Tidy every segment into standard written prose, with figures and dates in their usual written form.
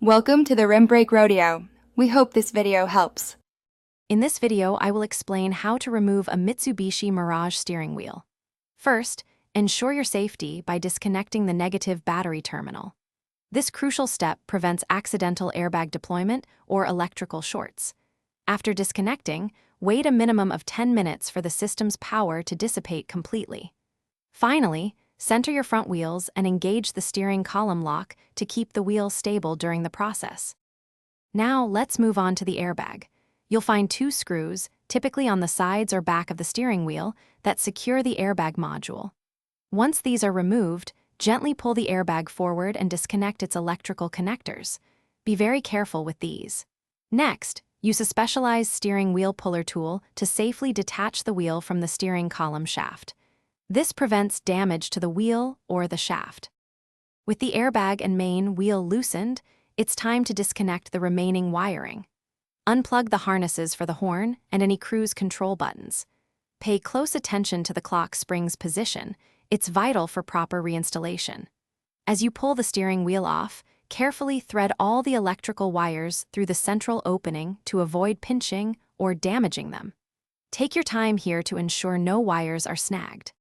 Welcome to the Rim Break Rodeo. We hope this video helps. In this video, I will explain how to remove a Mitsubishi Mirage steering wheel. First, ensure your safety by disconnecting the negative battery terminal. This crucial step prevents accidental airbag deployment or electrical shorts. After disconnecting, wait a minimum of 10 minutes for the system's power to dissipate completely. Finally, center your front wheels and engage the steering column lock to keep the wheel stable during the process. Now, let's move on to the airbag. You'll find 2 screws, typically on the sides or back of the steering wheel, that secure the airbag module. Once these are removed, gently pull the airbag forward and disconnect its electrical connectors. Be very careful with these. Next, use a specialized steering wheel puller tool to safely detach the wheel from the steering column shaft. This prevents damage to the wheel or the shaft. With the airbag and main wheel loosened, it's time to disconnect the remaining wiring. Unplug the harnesses for the horn and any cruise control buttons. Pay close attention to the clock spring's position. It's vital for proper reinstallation. As you pull the steering wheel off, carefully thread all the electrical wires through the central opening to avoid pinching or damaging them. Take your time here to ensure no wires are snagged.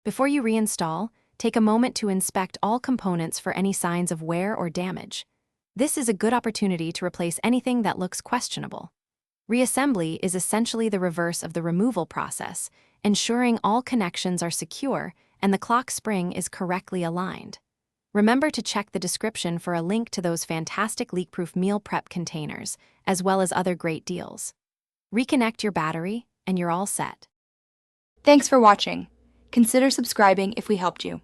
Before you reinstall, take a moment to inspect all components for any signs of wear or damage. This is a good opportunity to replace anything that looks questionable. Reassembly is essentially the reverse of the removal process, ensuring all connections are secure and the clock spring is correctly aligned. Remember to check the description for a link to those fantastic leak-proof meal prep containers, as well as other great deals. Reconnect your battery, and you're all set. Thanks for watching. Consider subscribing if we helped you.